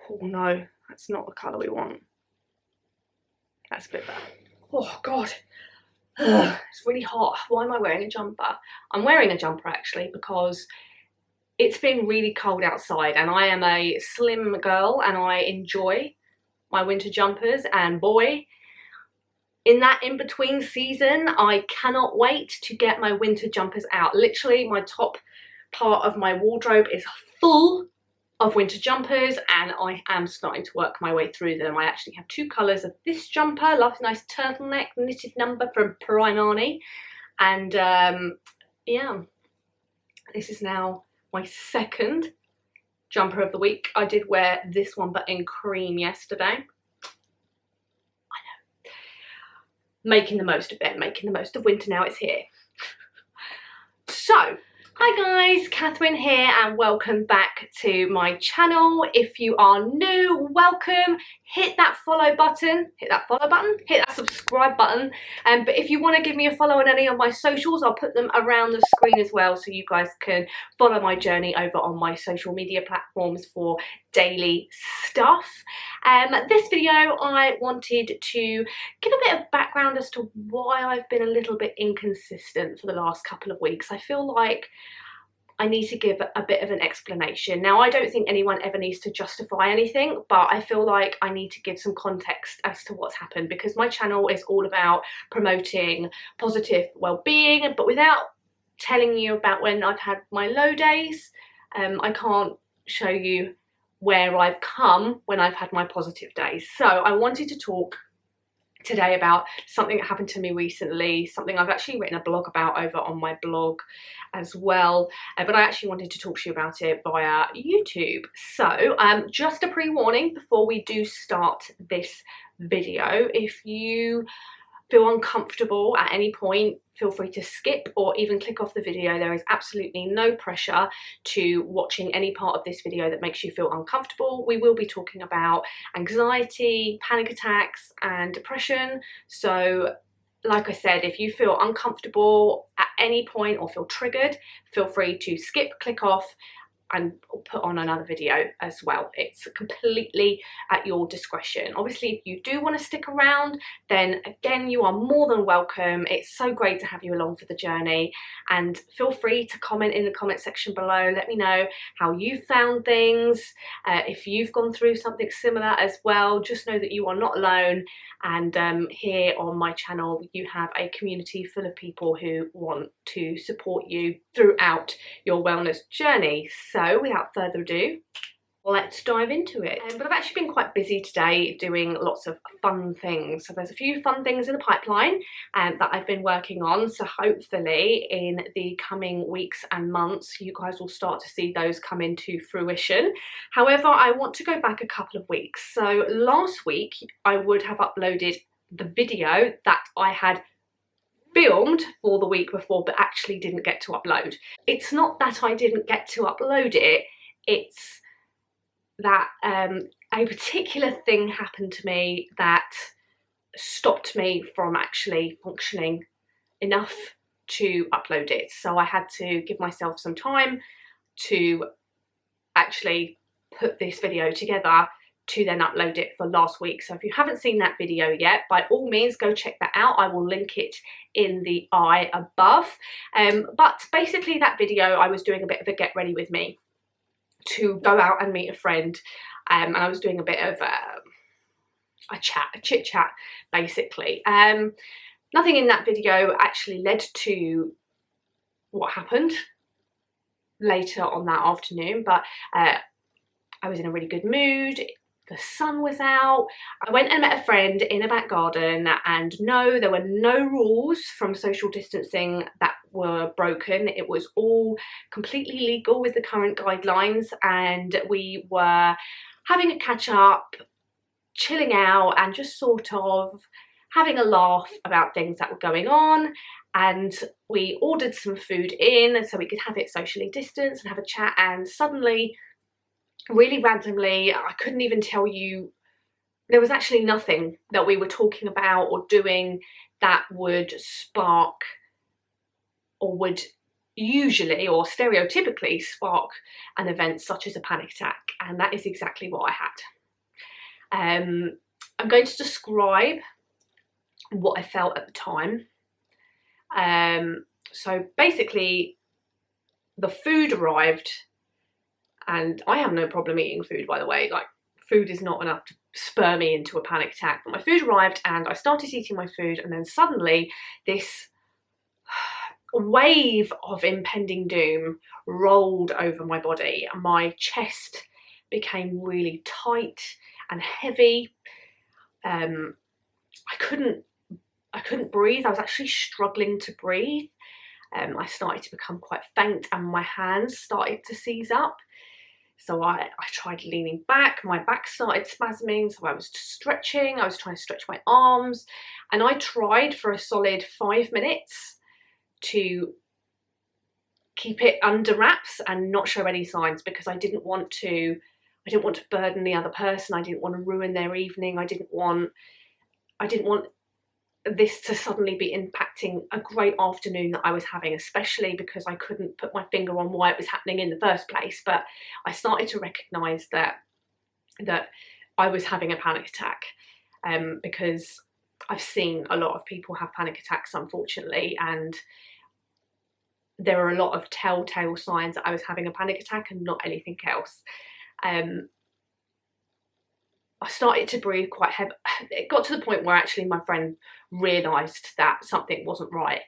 Oh no, that's not the colour we want. That's a bit better. Oh God, it's really hot. Why am I wearing a jumper? I'm wearing a jumper actually because it's been really cold outside and I am a slim girl and I enjoy my winter jumpers, and boy, in that in-between season, I cannot wait to get my winter jumpers out. Literally, my top part of my wardrobe is full of winter jumpers and I am starting to work my way through them. I actually have two colours of this jumper, nice turtleneck knitted number from Primani, and yeah, this is now my second jumper of the week. I did wear this one but in cream yesterday. I know. Making the most of it, making the most of winter now it's here. So, hi guys, Catherine here and welcome back to my channel. If you are new, welcome. Hit that follow button, hit that subscribe button. But if you want to give me a follow on any of my socials, I'll put them around the screen as well so you guys can follow my journey over on my social media platforms for daily stuff. This video I wanted to give a bit of background as to why I've been a little bit inconsistent for the last couple of weeks. I feel like I need to give a bit of an explanation. Now, I don't think anyone ever needs to justify anything, but I feel like I need to give some context as to what's happened because my channel is all about promoting positive well-being, but without telling you about when I've had my low days, I can't show you where I've come when I've had my positive days. So I wanted to talk today about something that happened to me recently, something I've actually written a blog about over on my blog as well, but I actually wanted to talk to you about it via YouTube. So just a pre-warning before we do start this video, if you feel uncomfortable at any point, feel free to skip or even click off the video. There is absolutely no pressure to watching any part of this video that makes you feel uncomfortable. We will be talking about anxiety, panic attacks and depression. So like I said, if you feel uncomfortable at any point or feel triggered, feel free to skip, click off and put on another video as well. It's completely at your discretion. Obviously, if you do want to stick around, then again, you are more than welcome. It's so great to have you along for the journey, and feel free to comment in the comment section below. Let me know how you found things. If you've gone through something similar as well, just know that you are not alone, and here on my channel you have a community full of people who want to support you throughout your wellness journey. So without further ado, let's dive into it. But I've actually been quite busy today doing lots of fun things. So there's a few fun things in the pipeline that I've been working on. So hopefully in the coming weeks and months, you guys will start to see those come into fruition. However, I want to go back a couple of weeks. So last week, I would have uploaded the video that I had filmed for the week before but actually didn't get to upload. It's not that I didn't get to upload it, it's that a particular thing happened to me that stopped me from actually functioning enough to upload it. So I had to give myself some time to actually put this video together to then upload it for last week. So if you haven't seen that video yet, by all means go check that out. I will link it in the eye above. But basically that video, I was doing a bit of a get ready with me to go out and meet a friend, and I was doing a bit of a chit chat basically. Nothing in that video actually led to what happened later on that afternoon, but I was in a really good mood. The sun was out. I went and met a friend in a back garden, and no, there were no rules from social distancing that were broken. It was all completely legal with the current guidelines, and we were having a catch up, chilling out and just sort of having a laugh about things that were going on. And we ordered some food in so we could have it socially distanced and have a chat, and suddenly, really randomly, I couldn't even tell you, there was actually nothing that we were talking about or doing that would spark or would usually or stereotypically spark an event such as a panic attack, and that is exactly what I had. I'm going to describe what I felt at the time. So basically, the food arrived, and I have no problem eating food, by the way. Like, food is not enough to spur me into a panic attack. But my food arrived, and I started eating my food, and then suddenly this wave of impending doom rolled over my body, and my chest became really tight and heavy. I couldn't breathe. I was actually struggling to breathe. I started to become quite faint, and my hands started to seize up. So I tried leaning back, my back started spasming, so I was stretching, I was trying to stretch my arms, and I tried for a solid 5 minutes to keep it under wraps and not show any signs, because I didn't want to burden the other person, I didn't want to ruin their evening, I didn't want this to suddenly be impacting a great afternoon that I was having, especially because I couldn't put my finger on why it was happening in the first place. But I started to recognise that I was having a panic attack, because I've seen a lot of people have panic attacks, unfortunately, and there are a lot of telltale signs that I was having a panic attack and not anything else. I started to breathe quite heavy. It got to the point where actually my friend realised that something wasn't right,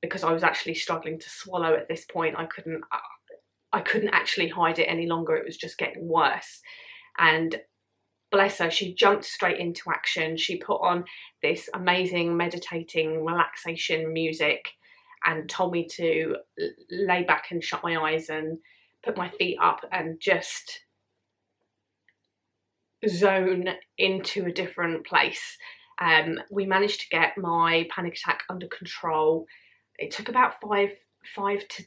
because I was actually struggling to swallow at this point. I couldn't actually hide it any longer. It was just getting worse. And bless her, she jumped straight into action. She put on this amazing meditating relaxation music and told me to lay back and shut my eyes and put my feet up and just zone into a different place. We managed to get my panic attack under control. It took about 5 to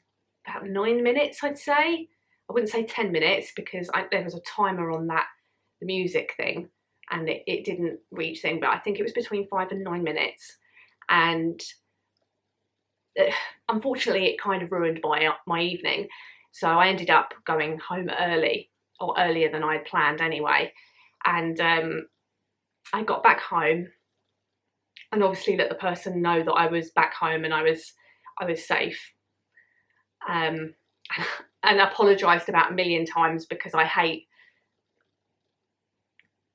about 9 minutes, I'd say. I wouldn't say 10 minutes, because there was a timer on the music thing, and it didn't reach thing, but I think it was between 5 and 9 minutes. And unfortunately, it kind of ruined my evening. So I ended up going home early, or earlier than I'd planned anyway. And I got back home, and obviously let the person know that I was back home and I was safe, and apologised about a million times, because I hate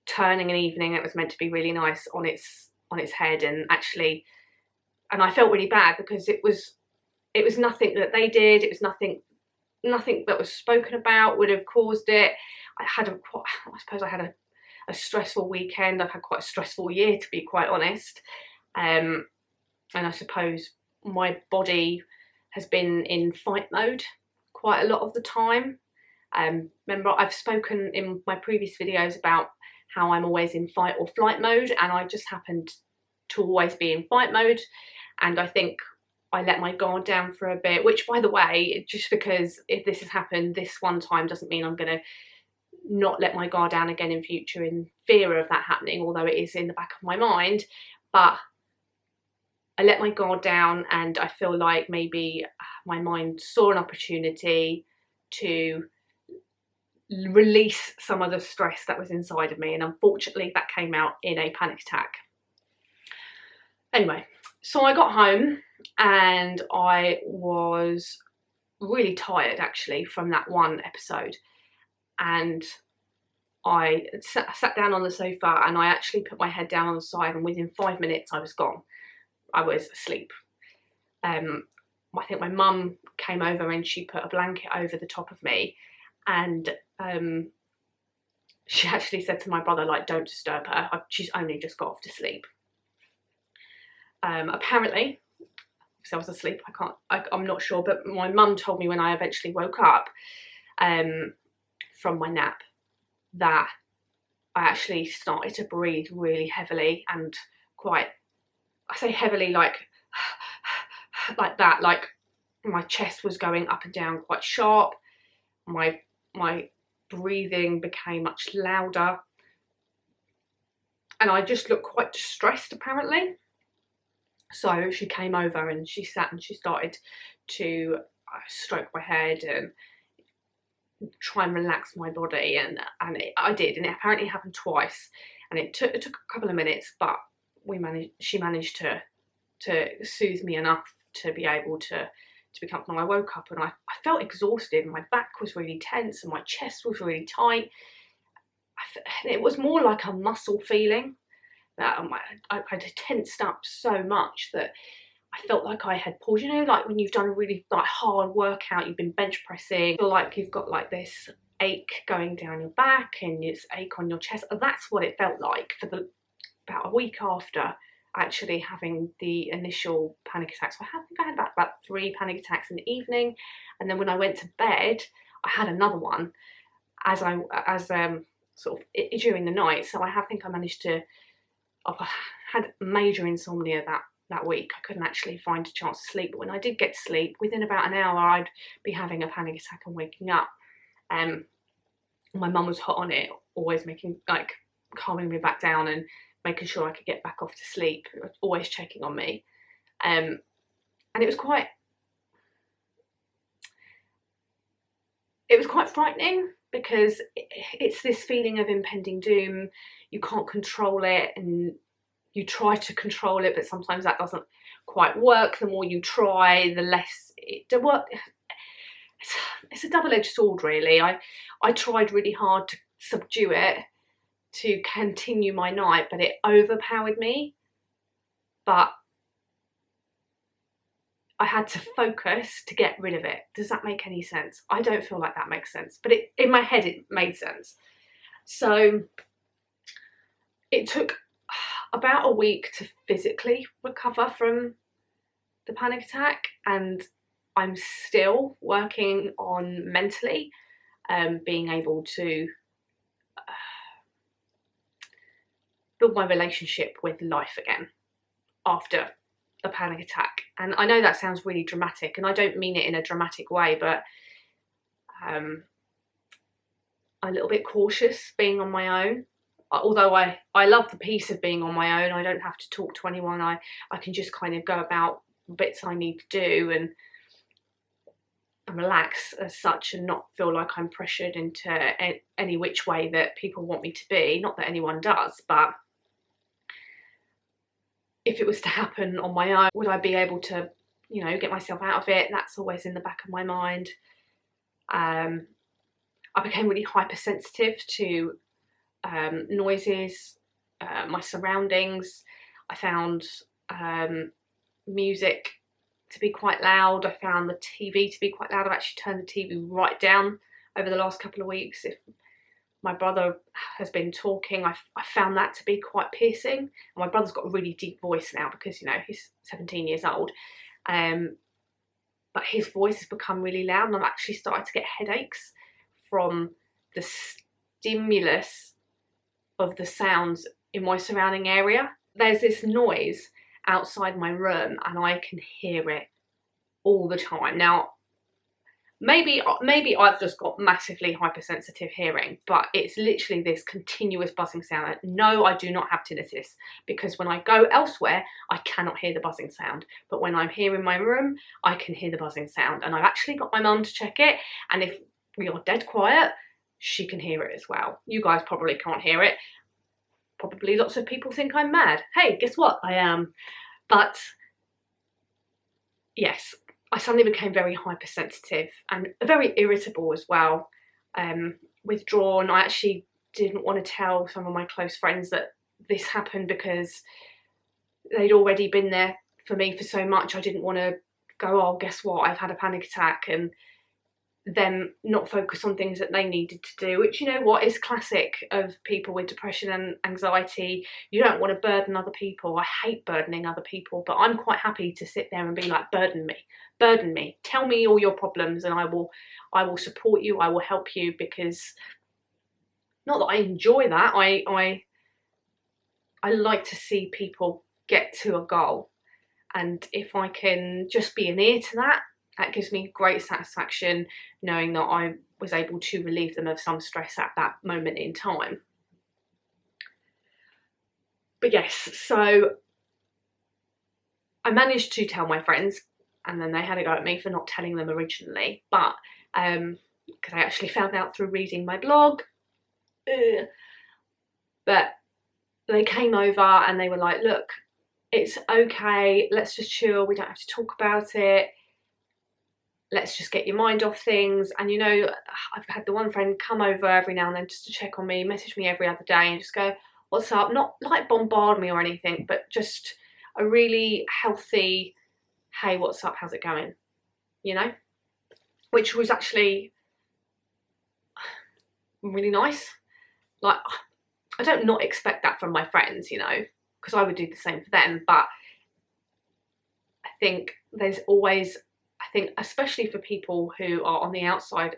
turning an evening that was meant to be really nice on its head. And I felt really bad, because it was nothing that they did, it was nothing that was spoken about would have caused it. I suppose I had a stressful weekend. I've had quite a stressful year, to be quite honest, and I suppose my body has been in fight mode quite a lot of the time. Remember, I've spoken in my previous videos about how I'm always in fight or flight mode, and I just happened to always be in fight mode. And I think I let my guard down for a bit, which, by the way, just because if this has happened this one time doesn't mean I'm going to not let my guard down again in future in fear of that happening, although it is in the back of my mind. But I let my guard down, and I feel like maybe my mind saw an opportunity to release some of the stress that was inside of me, and unfortunately that came out in a panic attack. Anyway, so I got home, and I was really tired actually from that one episode. And I sat down on the sofa, and I actually put my head down on the side, and within 5 minutes I was gone. I was asleep. I think my mum came over, and she put a blanket over the top of me, and she actually said to my brother, like, don't disturb her, she's only just got off to sleep. Apparently, because I was asleep, I'm not sure, but my mum told me when I eventually woke up from my nap that I actually started to breathe really heavily, and I say heavily, like that, like my chest was going up and down quite sharp, my breathing became much louder, and I just looked quite distressed apparently. So she came over, and she sat, and she started to stroke my head and try and relax my body, and I did, and it apparently happened twice, and it took a couple of minutes, but she managed to soothe me enough to be able to be comfortable. I woke up and I felt exhausted, my back was really tense and my chest was really tight. It was more like a muscle feeling that I'd tensed up so much that I felt like I had pulled, you know, like when you've done a really like hard workout, you've been bench pressing, feel like you've got like this ache going down your back and this ache on your chest. That's what it felt like for about a week after actually having the initial panic attacks. So I think I had about 3 panic attacks in the evening, and then when I went to bed, I had another one sort of during the night. So I think I managed to. I had major insomnia that week. I couldn't actually find a chance to sleep, but when I did get to sleep, within about an hour I'd be having a panic attack and waking up. My mum was hot on it, always calming me back down and making sure I could get back off to sleep, always checking on me. And it was quite frightening, because it's this feeling of impending doom. You can't control it, and you try to control it, but sometimes that doesn't quite work. The more you try, the less it works. It's a double-edged sword, really. I tried really hard to subdue it, to continue my night, but it overpowered me. But I had to focus to get rid of it. Does that make any sense? I don't feel like that makes sense, but in my head it made sense. So it took about a week to physically recover from the panic attack, and I'm still working on mentally being able to build my relationship with life again after a panic attack. And I know that sounds really dramatic, and I don't mean it in a dramatic way, but I'm a little bit cautious being on my own. Although I love the peace of being on my own. I don't have to talk to anyone. I can just kind of go about bits I need to do and relax as such, and not feel like I'm pressured into any which way that people want me to be. Not that anyone does, but if it was to happen on my own, would I be able to, you know, get myself out of it? That's always in the back of my mind. I became really hypersensitive to noises, my surroundings. I found music to be quite loud. I found the TV to be quite loud. I've actually turned the TV right down over the last couple of weeks. If my brother has been talking, I found that to be quite piercing. And my brother's got a really deep voice now because, you know, he's 17 years old. But his voice has become really loud, and I've actually started to get headaches from the stimulus of the sounds in my surrounding area. There's this noise outside my room and I can hear it all the time. Now, maybe I've just got massively hypersensitive hearing, but it's literally this continuous buzzing sound. No, I do not have tinnitus, because when I go elsewhere, I cannot hear the buzzing sound. But when I'm here in my room, I can hear the buzzing sound. And I've actually got my mum to check it. And if we are dead quiet, she can hear it as well. You guys probably can't hear it. Probably lots of people think I'm mad. Hey, guess what? I am. But yes, I suddenly became very hypersensitive and very irritable as well, withdrawn. I actually didn't want to tell some of my close friends that this happened, because they'd already been there for me for so much. I didn't want to go, oh, guess what, I've had a panic attack, and them not focus on things that they needed to do, which, you know what, is classic of people with depression and anxiety. You don't want to burden other people. I hate burdening other people, but I'm quite happy to sit there and be like, burden me, tell me all your problems, and I will support you, I will help you, because not that I enjoy that, I like to see people get to a goal, and if I can just be an ear to that, that gives me great satisfaction, knowing that I was able to relieve them of some stress at that moment in time. But yes, so I managed to tell my friends, and then they had a go at me for not telling them originally. But because I actually found out through reading my blog. Ugh. But they came over and they were like, look, it's okay, let's just chill, we don't have to talk about it, let's just get your mind off things. And you know, I've had the one friend come over every now and then just to check on me, message me every other day and just go, what's up? Not like bombard me or anything, but just a really healthy, hey, what's up, how's it going? You know, which was actually really nice. Like, I don't not expect that from my friends, you know, because I would do the same for them. But I think there's always, I think especially for people who are on the outside,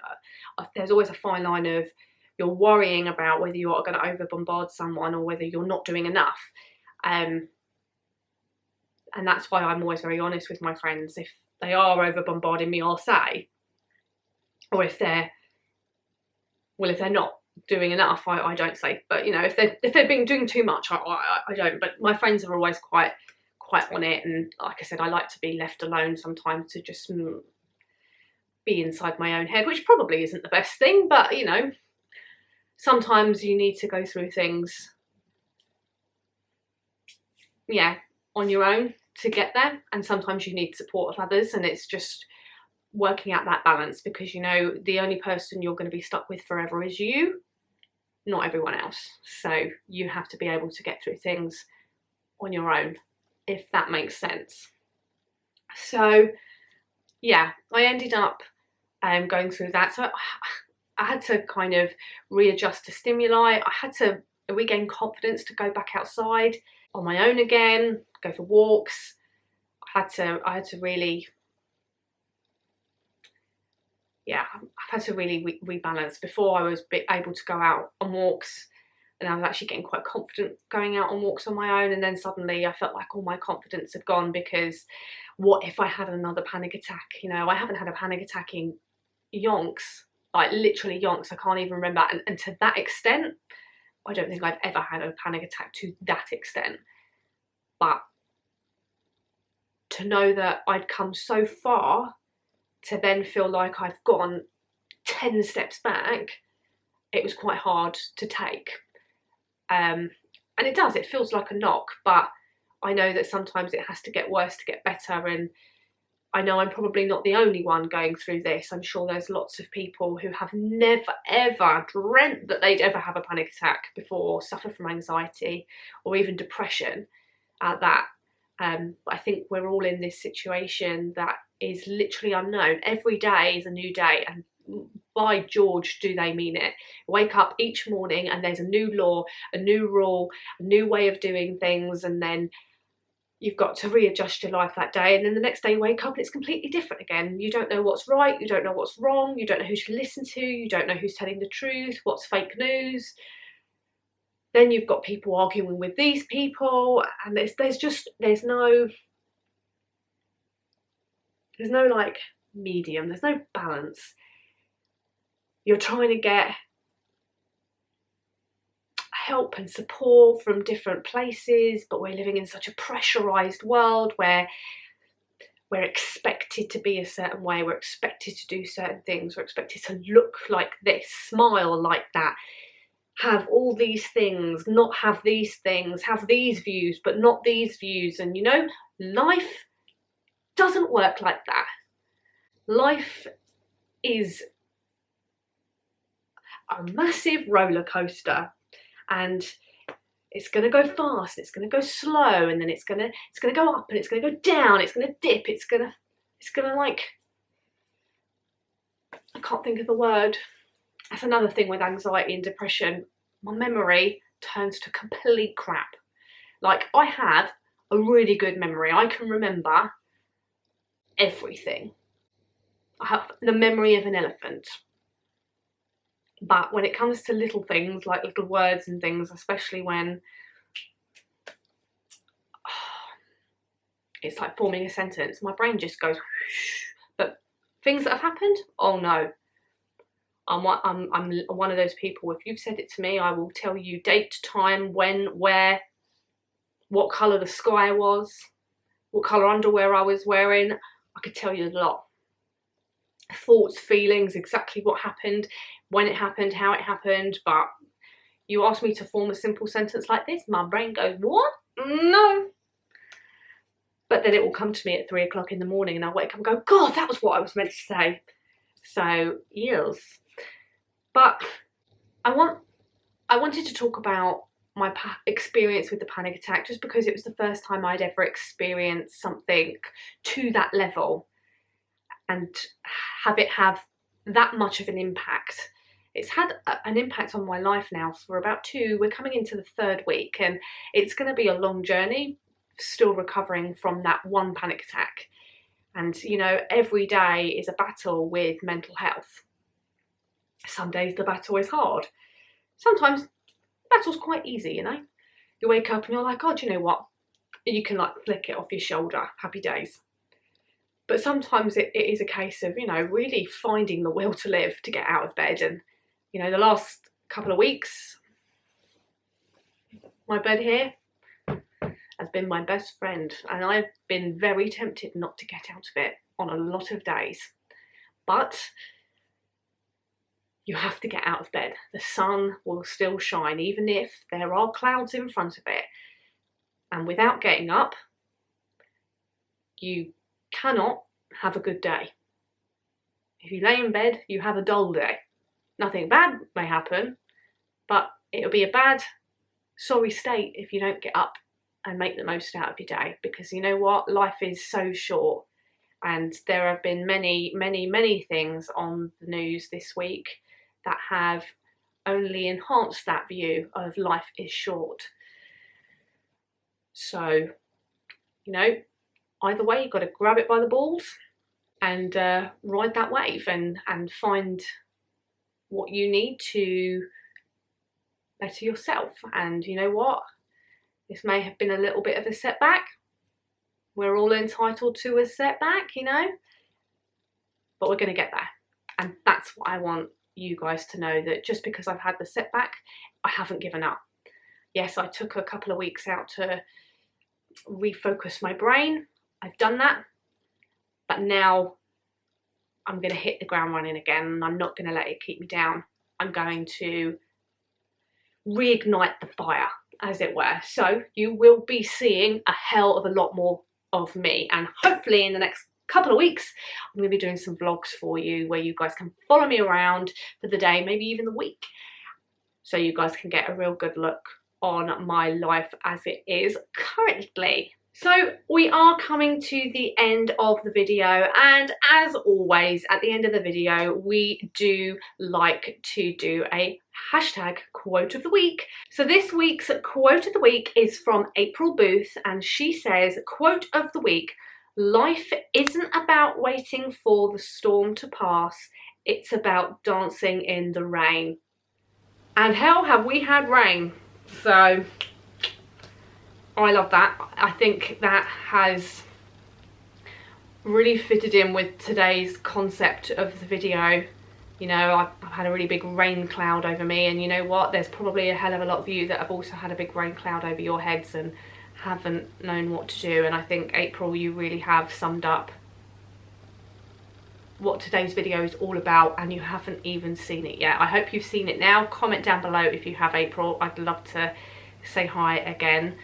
there's always a fine line of you're worrying about whether you are going to over bombard someone or whether you're not doing enough. And that's why I'm always very honest with my friends. If they are over bombarding me, I'll say. Or if they're not doing enough, I don't say. But you know, if they're being doing too much, I don't. But my friends are always quite on it, and like I said, I like to be left alone sometimes to just be inside my own head, which probably isn't the best thing, but you know, sometimes you need to go through things, yeah, on your own to get there, and sometimes you need support of others, and it's just working out that balance, because you know, the only person you're going to be stuck with forever is you, not everyone else. So you have to be able to get through things on your own, if that makes sense. So yeah, I ended up going through that. So I had to kind of readjust to stimuli. I had to regain confidence to go back outside on my own again, go for walks. I had to really, yeah, I've had to really rebalance. Before I was able to go out on walks, and I was actually getting quite confident going out on walks on my own, and then suddenly I felt like all my confidence had gone, because what if I had another panic attack? You know, I haven't had a panic attack in yonks, like literally yonks. I can't even remember, and to that extent, I don't think I've ever had a panic attack to that extent. But to know that I'd come so far to then feel like I've gone 10 steps back, it was quite hard to take. And it does, it feels like a knock, but I know that sometimes it has to get worse to get better, and I know I'm probably not the only one going through this. I'm sure there's lots of people who have never ever dreamt that they'd ever have a panic attack before, suffer from anxiety or even depression at that. But I think we're all in this situation that is literally unknown. Every day is a new day, and by George, do they mean it. Wake up each morning and there's a new law, a new rule, a new way of doing things, and then you've got to readjust your life that day, and then the next day you wake up and it's completely different again. You don't know what's right, you don't know what's wrong, you don't know who to listen to, you don't know who's telling the truth, what's fake news. Then you've got people arguing with these people, and there's no like medium, there's no balance. You're trying to get help and support from different places, but we're living in such a pressurized world where we're expected to be a certain way, we're expected to do certain things, we're expected to look like this, smile like that, have all these things, not have these things, have these views but not these views. And you know, life doesn't work like that. Life is a massive roller coaster, and it's going to go fast, it's going to go slow, and then it's going to go up, and it's going to go down, it's going to dip, it's going to like, I can't think of the word. That's another thing with anxiety and depression. My memory turns to complete crap. Like, I have a really good memory. I can remember everything. I have the memory of an elephant. But when it comes to little things, like little words and things, especially when it's like forming a sentence, my brain just goes whoosh. But things that have happened, oh no. I'm one of those people, if you've said it to me, I will tell you date, time, when, where, what colour the sky was, what colour underwear I was wearing. I could tell you a lot. thoughts, feelings, exactly what happened, when it happened, how it happened. But you ask me to form a simple sentence like this, my brain goes, what? No. But then it will come to me at 3 o'clock in the morning and I'll wake up and go, God, that was what I was meant to say. So, yes. But I wanted to talk about my experience with the panic attack, just because it was the first time I'd ever experienced something to that level and have it have that much of an impact. It's had an impact on my life now for about we're coming into the 3rd week, and it's going to be a long journey, still recovering from that one panic attack. And you know, every day is a battle with mental health. Some days the battle is hard. Sometimes the battle's quite easy, you know. You wake up and you're like, oh, do you know what? You can like flick it off your shoulder, happy days. But sometimes it is a case of, you know, really finding the will to live to get out of bed. And, you know, the last couple of weeks, my bed here has been my best friend, and I've been very tempted not to get out of it on a lot of days. But you have to get out of bed. The sun will still shine, even if there are clouds in front of it. And without getting up, you cannot have a good day. If you lay in bed, you have a dull day. Nothing bad may happen, but it'll be a bad, sorry state if you don't get up and make the most out of your day. Because you know what? Life is so short, and there have been many things on the news this week that have only enhanced that view of life is short. So, you know, either way, you've got to grab it by the balls and ride that wave and find what you need to better yourself. And you know what? This may have been a little bit of a setback. We're all entitled to a setback, you know, but we're going to get there. And that's what I want you guys to know, that just because I've had the setback, I haven't given up. Yes, I took a couple of weeks out to refocus my brain. I've done that, but now I'm going to hit the ground running again, and I'm not going to let it keep me down. I'm going to reignite the fire, as it were. So you will be seeing a hell of a lot more of me, and hopefully in the next couple of weeks I'm going to be doing some vlogs for you where you guys can follow me around for the day, maybe even the week, so you guys can get a real good look on my life as it is currently. So we are coming to the end of the video, and as always at the end of the video we do like to do a hashtag quote of the week. So this week's quote of the week is from April Booth, and she says, quote of the week: life isn't about waiting for the storm to pass, it's about dancing in the rain. And hell, have we had rain. So I love that. I think that has really fitted in with today's concept of the video. You know, I've had a really big rain cloud over me, and you know what? There's probably a hell of a lot of you that have also had a big rain cloud over your heads and haven't known what to do. And I think, April, you really have summed up what today's video is all about, and you haven't even seen it yet. I hope you've seen it now. Comment down below if you have, April. I'd love to say hi again.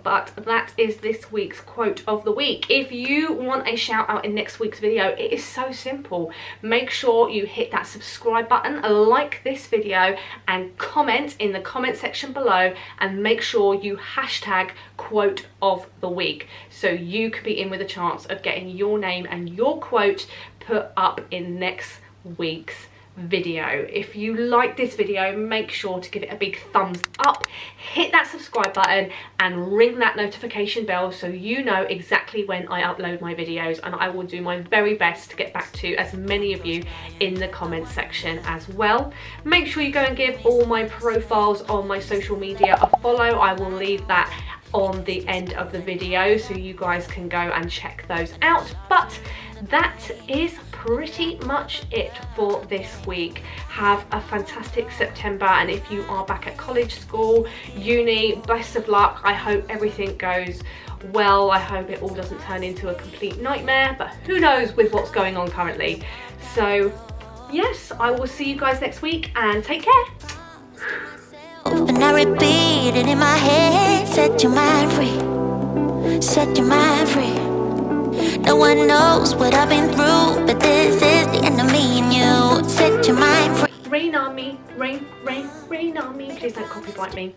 But that is this week's quote of the week. If you want a shout out in next week's video, it is so simple. Make sure you hit that subscribe button, like this video, and comment in the comment section below, and make sure you hashtag quote of the week, so you could be in with a chance of getting your name and your quote put up in next week's video. If you like this video, make sure to give it a big thumbs up, hit that subscribe button and ring that notification bell so you know exactly when I upload my videos, and I will do my very best to get back to as many of you in the comments section as well. Make sure you go and give all my profiles on my social media a follow. I will leave that on the end of the video so you guys can go and check those out. But that is pretty much it for this week. Have a fantastic September, and if you are back at college, school, uni, best of luck. I hope everything goes well. I hope it all doesn't turn into a complete nightmare, but who knows with what's going on currently. So yes, I will see you guys next week and take care. And I repeat it in my head. Set your mind free. Set your mind free. No one knows what I've been through, but this is the end of me and you. Set your mind free. Rain on me, rain, rain, rain on me. Please don't copyright me.